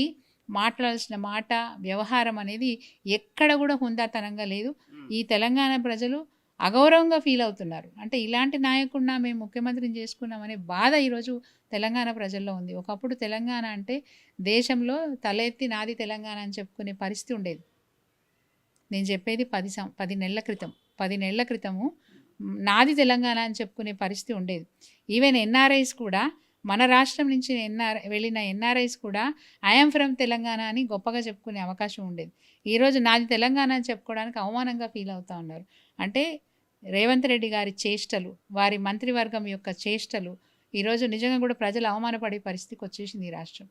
మాట్లాడాల్సిన మాట వ్యవహారం అనేది ఎక్కడ కూడా హుందాతనంగా లేదు. ఈ తెలంగాణ ప్రజలు అగౌరవంగా ఫీల్ అవుతున్నారు. అంటే ఇలాంటి నాయకుడిన మేము ముఖ్యమంత్రిని చేసుకున్నామనే బాధ ఈరోజు తెలంగాణ ప్రజల్లో ఉంది. ఒకప్పుడు తెలంగాణ అంటే దేశంలో తల ఎత్తి నాది తెలంగాణ అని చెప్పుకునే పరిస్థితి ఉండేది. నేను చెప్పేది 10 నెలల క్రితం, 10 నెలల క్రితము నాది తెలంగాణ అని చెప్పుకునే పరిస్థితి ఉండేది. ఈవెన్ ఎన్ఆర్ఐస్ కూడా, మన రాష్ట్రం నుంచి వెళ్ళిన ఎన్ఆర్ఐస్ కూడా ఐఎమ్ ఫ్రమ్ తెలంగాణ అని గొప్పగా చెప్పుకునే అవకాశం ఉండేది. ఈరోజు నాది తెలంగాణ అని చెప్పుకోవడానికి అవమానంగా ఫీల్ అవుతూ ఉన్నారు. అంటే రేవంత్ రెడ్డి గారి చేష్టలు, వారి మంత్రివర్గం యొక్క చేష్టలు ఈరోజు నిజంగా కూడా ప్రజలు అవమానపడే పరిస్థితికి వచ్చేసింది ఈ రాష్ట్రం.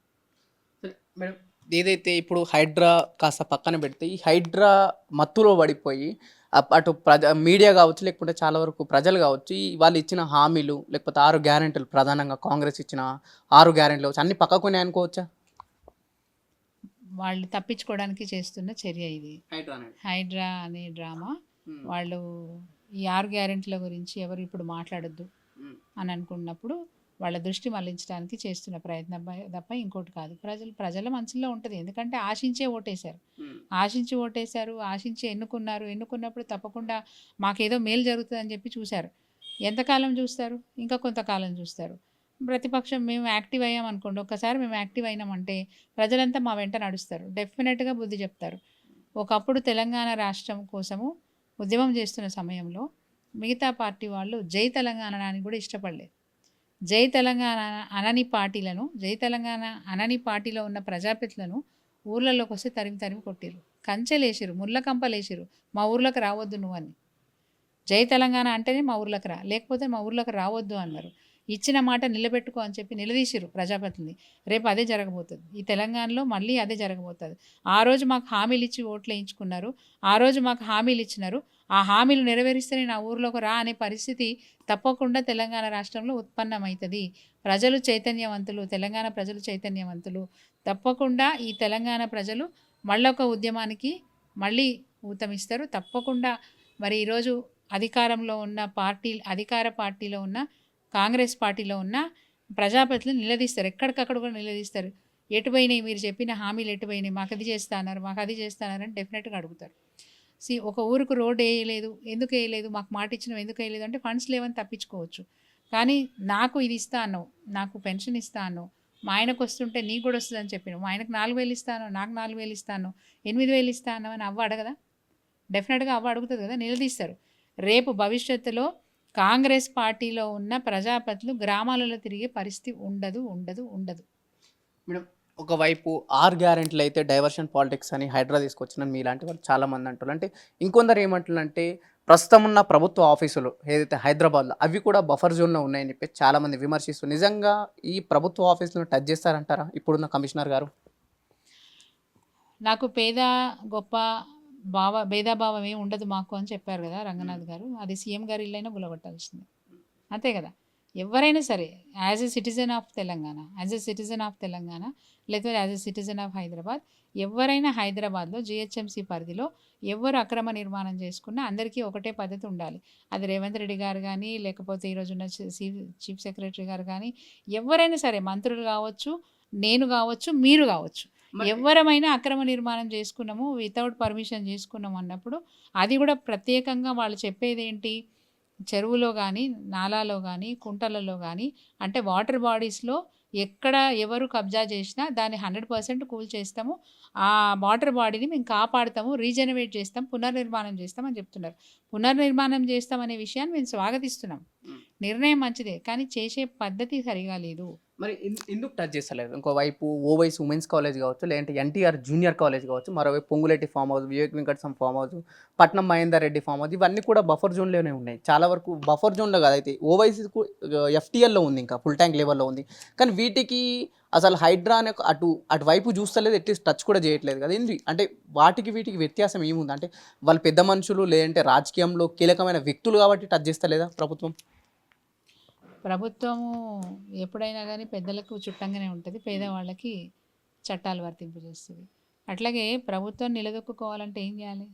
మేడం, ఏదైతే ఇప్పుడు హైడ్రా కాస్త పక్కన పెడితే ఈ హైడ్రా మత్తులో పడిపోయి అటు మీడియా కావచ్చు, లేకపోతే చాలా వరకు ప్రజలు కావచ్చు, వాళ్ళు ఇచ్చిన హామీలు లేకపోతే 6 గ్యారెంటీలు, ప్రధానంగా కాంగ్రెస్ ఇచ్చిన 6 గ్యారెంటీలు వచ్చి అన్ని పక్కకునే అనుకోవచ్చా? వాళ్ళు తప్పించుకోవడానికి చేస్తున్న చర్య ఇది. హైడ్రా అనే డ్రామా. వాళ్ళు ఈ 6 గ్యారెంటీల గురించి ఎవరు ఇప్పుడు మాట్లాడొద్దు అని అనుకున్నప్పుడు వాళ్ళ దృష్టి మళ్లించడానికి చేస్తున్న ప్రయత్నం తప్ప ఇంకోటి కాదు. ప్రజల మనసులో ఉంటుంది. ఎందుకంటే ఆశించే ఓటేశారు, ఆశించి ఎన్నుకున్నప్పుడు తప్పకుండా మాకేదో మేలు జరుగుతుందని చెప్పి చూశారు. ఎంతకాలం చూస్తారు? ఇంకా కొంతకాలం చూస్తారు. ప్రతిపక్షం మేము యాక్టివ్ అయ్యామనుకోండి, ఒక్కసారి మేము యాక్టివ్ అయినామంటే ప్రజలంతా మా వెంట నడుస్తారు, డెఫినెట్గా బుద్ధి చెప్తారు. ఒకప్పుడు తెలంగాణ రాష్ట్రం కోసము ఉద్యమం చేస్తున్న సమయంలో మిగతా పార్టీ వాళ్ళు జై తెలంగాణ అని కూడా ఇష్టపడలేదు. జై తెలంగాణ అనని పార్టీలో ఉన్న ప్రజాప్రతినిధులను ఊర్లలోకి వస్తే తరిమి కొట్టిరు, కంచెలేసిరు, ముళ్ళ కంపలేసిరు, మా ఊర్లోకి రావద్దు నువ్వు అని. జై తెలంగాణ అంటేనే మా ఊర్లోకి రా, లేకపోతే మా ఊర్లోకి రావద్దు అన్నారు. ఇచ్చిన మాట నిలబెట్టుకో అని చెప్పి నిలదీసిరు ప్రజాప్రతినిధి. రేపు అదే జరగబోతుంది ఈ తెలంగాణలో, మళ్ళీ అదే జరగబోతుంది. ఆ రోజు మాకు హామీలు ఇచ్చి ఓట్లు వేయించుకున్నారు, ఆ రోజు మాకు హామీలు ఇచ్చినారు, ఆ హామీలు నెరవేరిస్తేనే నా ఊర్లోకి రా అనే పరిస్థితి తప్పకుండా తెలంగాణ రాష్ట్రంలో ఉత్పన్నమవుతుంది. ప్రజలు చైతన్యవంతులు, తెలంగాణ ప్రజలు చైతన్యవంతులు. తప్పకుండా ఈ తెలంగాణ ప్రజలు మళ్ళొక ఉద్యమానికి మళ్ళీ ఊతమిస్తారు తప్పకుండా. మరి ఈరోజు అధికారంలో ఉన్న అధికార పార్టీలో ఉన్న కాంగ్రెస్ పార్టీలో ఉన్న ప్రజాప్రతినిధులు నిలదీస్తారు, ఎక్కడికక్కడ కూడా నిలదీస్తారు. ఎటుపోయినాయి మీరు చెప్పిన హామీలు, ఎటుపోయినాయి, మాకు అది చేస్తానని డెఫినెట్గా అడుగుతారు. ఒక ఊరికి రోడ్ వేయలేదు, ఎందుకు వేయలేదు, మాకు మాట ఇచ్చినావు ఎందుకు వేయలేదు అంటే ఫండ్స్ లేవని తప్పించుకోవచ్చు. కానీ నాకు ఇది ఇస్తా అన్నావు, నాకు పెన్షన్ ఇస్తా అన్నావు, మా ఆయనకు వస్తుంటే నీకు కూడా వస్తుంది అని చెప్పినావు, మా ఆయనకు 4,000 ఇస్తాను, నాకు 4,000 ఇస్తాను, 8,000 ఇస్తా అన్నావు అని అవ్వ అడగదా? డెఫినెట్గా అవ్వ అడుగుతుంది కదా, నిలదీస్తారు. రేపు భవిష్యత్తులో కాంగ్రెస్ పార్టీలో ఉన్న ప్రజాప్రతినిధులు గ్రామాలలో తిరిగే పరిస్థితి ఉండదు. మేడం, ఒకవైపు 6 గ్యారెంటీలు అయితే డైవర్షన్ పాలిటిక్స్ అని హైడ్రా తీసుకొచ్చిన మీలాంటి వాళ్ళు చాలామంది అంటారు. అంటే ఇంకొందరు ఏమంటారంటే ప్రస్తుతం ఉన్న ప్రభుత్వ ఆఫీసులు ఏదైతే హైదరాబాద్లో అవి కూడా బఫర్ జోన్లో ఉన్నాయని చెప్పి చాలామంది విమర్శిస్తూ, నిజంగా ఈ ప్రభుత్వ ఆఫీసులను టచ్ చేస్తారంటారా ఇప్పుడున్న కమిషనర్ గారు? నాకు పేద గొప్ప భేదాభావం ఏమి ఉండదు మాకు అని చెప్పారు కదా రంగనాథ్ గారు. అది సీఎం గారు ఇల్లైనా గులగొట్టాల్సింది, అంతే కదా. ఎవరైనా సరే as a citizen of Telangana లేకపోతే as a citizen of Hyderabad, ఎవరైనా హైదరాబాద్లో జిహెచ్ఎంసీ పరిధిలో ఎవరు అక్రమ నిర్మాణం చేసుకున్నా అందరికీ ఒకటే పద్ధతి ఉండాలి. అది రేవంత్ రెడ్డి గారు కానీ, లేకపోతే ఈరోజు ఉన్న చీఫ్ సెక్రటరీ గారు కానీ, ఎవరైనా సరే, మంత్రులు కావచ్చు, నేను కావచ్చు, మీరు కావచ్చు, ఎవరమైనా అక్రమ నిర్మాణం చేసుకున్నాము, వితౌట్ పర్మిషన్ చేసుకున్నాము అన్నప్పుడు అది కూడా ప్రత్యేకంగా వాళ్ళు చెప్పేది ఏంటి, చెరువులో కానీ, నాలాలో కానీ, కుంటలలో కానీ, అంటే వాటర్ బాడీస్లో ఎక్కడ ఎవరు కబ్జా చేసినా దాన్ని 100% కూల్ చేస్తాము, ఆ వాటర్ బాడీని మేము కాపాడుతాము, రీజనరేట్ చేస్తాం, పునర్నిర్మాణం చేస్తామని చెప్తున్నారు. పునర్నిర్మాణం చేస్తామనే విషయాన్ని మేము స్వాగతిస్తున్నాం, నిర్ణయం మంచిదే, కానీ చేసే పద్ధతి సరిగా లేదు. మరి ఎందుకు టచ్ చేస్తలేదు? ఇంకోవైపు ఓవైసీ ఉమెన్స్ కాలేజ్ కావచ్చు, లేదంటే ఎన్టీఆర్ జూనియర్ కాలేజ్ కావచ్చు, మరోవైపు Ponguleti farm house, Vivek Venkataswamy farm house, పట్నం మహేందర్ రెడ్డి ఫామ్ హౌస్, ఇవన్నీ కూడా బఫర్ జోన్‌లోనే ఉన్నాయి. చాలా వరకు బఫర్ జోన్‌లో కాదైతే ఓవైసీకు ఎఫ్టీఎల్‌లో ఉంది, ఇంకా ఫుల్ ట్యాంక్ లెవెల్‌లో ఉంది. కానీ వీటికి అసలు హైడ్రా అనే అటువైపు చూస్తలేదు, అట్లీస్ట్ టచ్ కూడా చేయట్లేదు కదా! అంటే వాటికి వీటికి వ్యత్యాసం ఏముంది? అంటే వాళ్ళు పెద్ద మనుషులు, లేదంటే రాజకీయంలో కీలకమైన వ్యక్తులు కాబట్టి టచ్ చేస్తలేదా ప్రభుత్వం? ప్రభుత్వము ఎప్పుడైనా కానీ పెద్దలకు చుట్టంగానే ఉంటుంది, పేదవాళ్ళకి చట్టాలు వర్తింపజేస్తుంది. అట్లాగే ప్రభుత్వం నిలదొక్కుకోవాలంటే ఏం చేయాలి?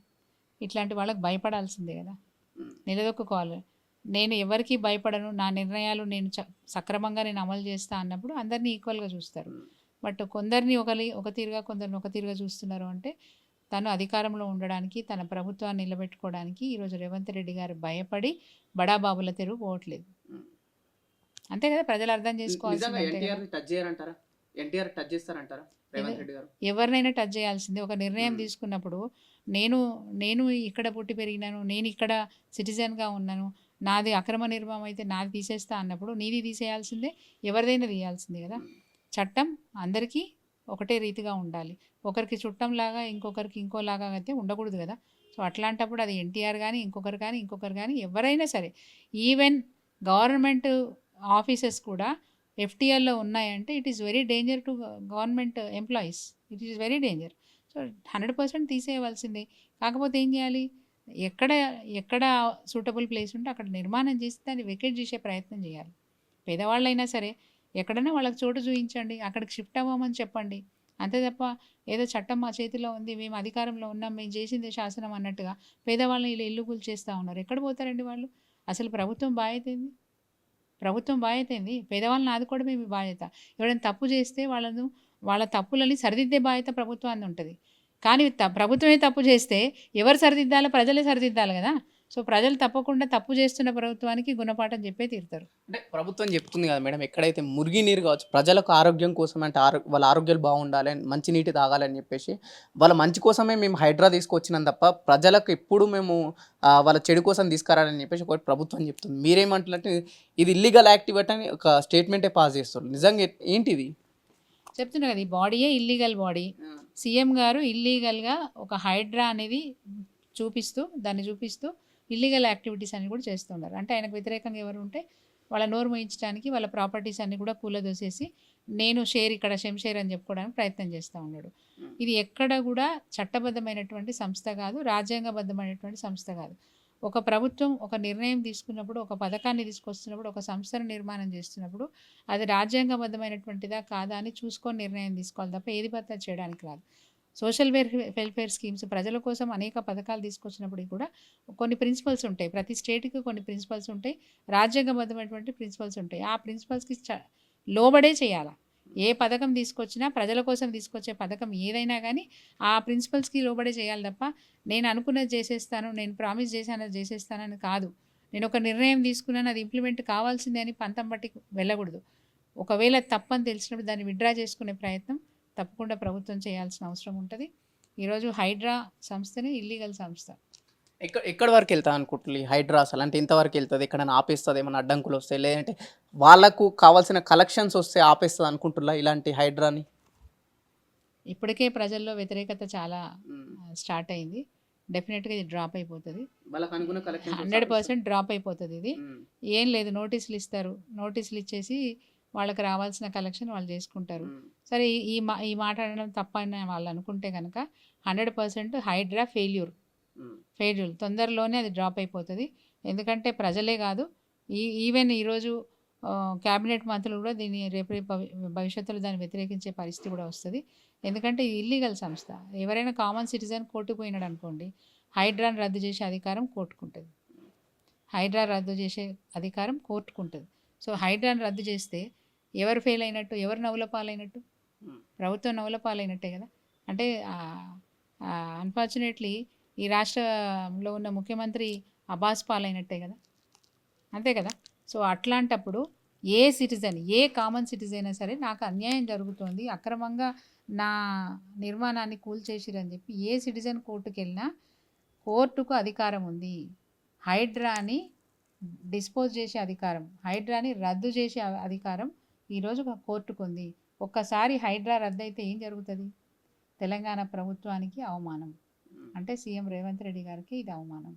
ఇట్లాంటి వాళ్ళకి భయపడాల్సిందే కదా, నిలదొక్కుకోవాలి. నేను ఎవరికి భయపడను, నా నిర్ణయాలు నేను సక్రమంగా నేను అమలు చేస్తా అన్నప్పుడు అందరినీ ఈక్వల్గా చూస్తారు. బట్ కొందరిని ఒక తీరుగా, కొందరిని ఒక తీరుగా చూస్తున్నారు. అంటే తను అధికారంలో ఉండడానికి, తన ప్రభుత్వాన్ని నిలబెట్టుకోవడానికి ఈరోజు రేవంత్ రెడ్డి గారు భయపడి బడాబాబుల తెరువు పోవట్లేదు. అంతే కదా, ప్రజలు అర్థం చేసుకోవాల్సింది. ఎవరినైనా టచ్ చేయాల్సిందే. ఒక నిర్ణయం తీసుకున్నప్పుడు నేను నేను ఇక్కడ పుట్టి పెరిగినాను, నేను ఇక్కడ సిటిజన్గా ఉన్నాను, నాది అక్రమ నిర్మాణం అయితే నాది తీసేస్తా అన్నప్పుడు నీది తీసేయాల్సిందే, ఎవరిదైనా తీయాల్సిందే కదా. చట్టం అందరికీ ఒకటే రీతిగా ఉండాలి. ఒకరికి చుట్టంలాగా ఇంకొకరికి ఇంకోలాగా అయితే ఉండకూడదు కదా. సో అట్లాంటప్పుడు అది ఎన్టీఆర్ కానీ ఇంకొకరు కానీ ఎవరైనా సరే, ఈవెన్ గవర్నమెంట్ ఆఫీసెస్ కూడా ఎఫ్టీఎల్లో ఉన్నాయంటే it is very danger to government employees. It is very danger. So 100% తీసేయవలసిందే. కాకపోతే ఏం చేయాలి? ఎక్కడ ఎక్కడ సూటబుల్ ప్లేస్ ఉంటే అక్కడ నిర్మాణం చేసి దాన్ని వెకేట్ చేసే ప్రయత్నం చేయాలి. పేదవాళ్ళైనా సరే ఎక్కడైనా వాళ్ళకి చోటు చూపించండి, అక్కడికి షిఫ్ట్ అవ్వమని చెప్పండి. అంతే తప్ప ఏదో చట్టం మా చేతిలో ఉంది, మేము అధికారంలో ఉన్నాం, మేము చేసిందే శాసనం అన్నట్టుగా పేదవాళ్ళని ఇలా ఇల్లు కూల్చేస్తూ ఉన్నారు. ఎక్కడ పోతారండి వాళ్ళు? అసలు ప్రభుత్వం బాధ్యత ఏంది? పేదవాళ్ళని ఆదుకోవడమే మీ బాధ్యత. ఎవరైనా తప్పు చేస్తే వాళ్ళ తప్పులని సరిదిద్దే బాధ్యత ప్రభుత్వాన్ని ఉంటుంది. కానీ ప్రభుత్వమే తప్పు చేస్తే ఎవరు సరిదిద్దాలో? ప్రజలే సరిదిద్దాలి కదా. సో ప్రజలు తప్పకుండా తప్పు చేస్తున్న ప్రభుత్వానికి గుణపాఠం చెప్పే తీరుతారు. అంటే ప్రభుత్వం చెప్తుంది కదా మేడం, ఎక్కడైతే మురిగి నీరు కావచ్చు, ప్రజలకు ఆరోగ్యం కోసం, అంటే వాళ్ళ ఆరోగ్యాలు బాగుండాలి, మంచి నీటి తాగాలని చెప్పేసి వాళ్ళ మంచి కోసమే మేము హైడ్రా తీసుకొచ్చినాం తప్ప ప్రజలకు ఎప్పుడు మేము వాళ్ళ చెడు కోసం తీసుకురాలని చెప్పేసి ఒకటి ప్రభుత్వం చెప్తుంది. మీరేమంటున్నట్టు ఇది ఇల్లీగల్ యాక్టివిటీ అని ఒక స్టేట్మెంటే పాస్ చేస్తారు. నిజంగా ఏంటిది? చెప్తున్నా కదా, ఈ బాడీయే ఇల్లీగల్ బాడీ. సీఎం గారు ఇల్లీగల్గా ఒక హైడ్రా అనేది దాన్ని చూపిస్తూ ఇల్లీగల్ యాక్టివిటీస్ అన్ని కూడా చేస్తున్నారు. అంటే ఆయనకు వ్యతిరేకంగా ఎవరు ఉంటే వాళ్ళ నోరు మోయించడానికి వాళ్ళ ప్రాపర్టీస్ అన్ని కూడా కూలదోసేసి నేను షేర్ అని చెప్పుకోవడానికి ప్రయత్నం చేస్తూ ఉన్నాడు. ఇది ఎక్కడ కూడా చట్టబద్ధమైనటువంటి సంస్థ కాదు, రాజ్యాంగబద్ధమైనటువంటి సంస్థ కాదు. ఒక ప్రభుత్వం ఒక నిర్ణయం తీసుకున్నప్పుడు, ఒక పథకాన్ని తీసుకొస్తున్నప్పుడు, ఒక సంస్థను నిర్మాణం చేస్తున్నప్పుడు అది రాజ్యాంగబద్ధమైనటువంటిదా కాదా అని చూసుకొని నిర్ణయం తీసుకోవాలి తప్ప ఏది పత్తా చేయడానికి రాదు. సోషల్ వెల్ఫేర్ స్కీమ్స్ ప్రజల కోసం అనేక పథకాలు తీసుకొచ్చినప్పుడు కూడా కొన్ని ప్రిన్సిపల్స్ ఉంటాయి. ప్రతి స్టేట్కి కొన్ని ప్రిన్సిపల్స్ ఉంటాయి, రాజ్యాంగబద్ధమైనటువంటి ప్రిన్సిపల్స్ ఉంటాయి. ఆ ప్రిన్సిపల్స్కి లోబడే చేయాలి. ఏ పథకం తీసుకొచ్చినా ప్రజల కోసం తీసుకొచ్చే పథకం ఏదైనా కానీ ఆ ప్రిన్సిపల్స్కి లోబడే చేయాలి తప్ప నేను అనుకున్నది చేసేస్తాను, నేను ప్రామిస్ చేశాను అది చేసేస్తానని కాదు. నేను ఒక నిర్ణయం తీసుకున్నాను, అది ఇంప్లిమెంట్ కావాల్సిందే అని పంతం బట్టి వెళ్ళకూడదు. ఒకవేళ తప్పని తెలిసినప్పుడు దాన్ని విత్డ్రా చేసుకునే ప్రయత్నం తప్పకుండా ప్రభుత్వం చేయాల్సిన అవసరం ఉంటుంది. ఈరోజు హైడ్రా సంస్థనే ఇల్లీగల్ సంస్థ. ఎక్కడి వరకు వెళ్తా అనుకుంటుంది హైడ్రా? అసలు అంటే ఇంతవరకు వెళ్తుంది? ఎక్కడైనా ఆపేస్తుంది? ఏమైనా అడ్డంకులు వస్తాయి, లేదంటే వాళ్ళకు కావాల్సిన కలెక్షన్స్ వస్తే ఆపేస్తుంది అనుకుంటున్నా ఇలాంటి హైడ్రాని? ఇప్పటికే ప్రజల్లో వ్యతిరేకత చాలా స్టార్ట్ అయింది. డెఫినెట్గా ఇది డ్రాప్ అయిపోతుంది, 100% డ్రాప్ అయిపోతుంది. ఇది ఏం లేదు, నోటీసులు ఇస్తారు, నోటీసులు ఇచ్చేసి వాళ్ళకి రావాల్సిన కలెక్షన్ వాళ్ళు చేసుకుంటారు. సరే, ఈ మాట అనడం తప్పని వాళ్ళు అనుకుంటే కనుక 100% హైడ్రా ఫెయిల్యూర్ తొందరలోనే అది డ్రాప్ అయిపోతుంది. ఎందుకంటే ప్రజలే కాదు, ఈవెన్ ఈరోజు క్యాబినెట్ మంత్రులు కూడా దీన్ని రేపు భవిష్యత్తులో దాన్ని వ్యతిరేకించే పరిస్థితి కూడా వస్తుంది. ఎందుకంటే ఇది ఇల్లీగల్ సంస్థ. ఎవరైనా కామన్ సిటిజన్ కోర్టుకు పోయినాడు అనుకోండి, హైడ్రాని రద్దు చేసే అధికారం కోర్టుకుంటుంది. సో హైడ్రాని రద్దు చేస్తే ఎవరు ఫెయిల్ అయినట్టు, ఎవరు నవ్వుల పాలైనట్టు? ప్రభుత్వం నవ్వుల పాలైనట్టే కదా. అంటే అన్ఫార్చునేట్లీ ఈ రాష్ట్రంలో ఉన్న ముఖ్యమంత్రి అబాస్ పాలైనట్టే కదా, అంతే కదా. సో అట్లాంటప్పుడు ఏ కామన్ సిటిజన్ అయినా సరే నాకు అన్యాయం జరుగుతుంది, అక్రమంగా నా నిర్మాణాన్ని కూల్చేసిరని చెప్పి ఏ సిటిజన్ కోర్టుకు వెళ్ళినా కోర్టుకు అధికారం ఉంది. హైడ్రాని డిస్పోజ్ చేసే అధికారం, హైడ్రాని రద్దు చేసే అధికారం ఈరోజు ఒక కోర్టుకు ఉంది. ఒక్కసారి హైడ్రా రద్దయితే ఏం జరుగుతుంది? తెలంగాణ ప్రభుత్వానికి అవమానం. అంటే సీఎం రేవంత్ రెడ్డి గారికి ఇది అవమానం.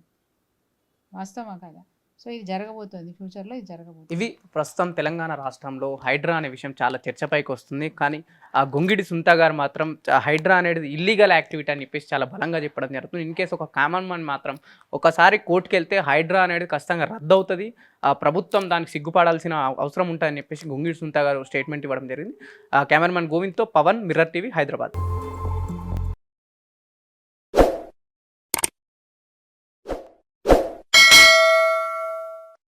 వాస్తవమా కదా? సో ఇది జరగబోతోంది, ఫ్యూచర్లో ఇది జరగబోతుంది. ఇవి ప్రస్తుతం తెలంగాణ రాష్ట్రంలో హైడ్రా అనే విషయం చాలా చర్చపైకి వస్తుంది. కానీ ఆ గొంగిడి సునీత గారు మాత్రం హైడ్రా అనేది ఇల్లీగల్ యాక్టివిటీ అని చెప్పేసి చాలా బలంగా చెప్పడం జరుగుతుంది. ఇన్ కేసు ఒక కామన్ మ్యాన్ మాత్రం ఒకసారి కోర్టుకు వెళ్తే హైడ్రా అనేది ఖచ్చితంగా రద్దు అవుతుంది, ఆ ప్రభుత్వం దానికి సిగ్గుపడాల్సిన అవసరం ఉంటుందని చెప్పేసి గొంగిడి సునీత గారు స్టేట్మెంట్ ఇవ్వడం జరిగింది. కెమెరామెన్ గోవింద్తో పవన్, మిర్రర్ టీవీ, హైదరాబాద్.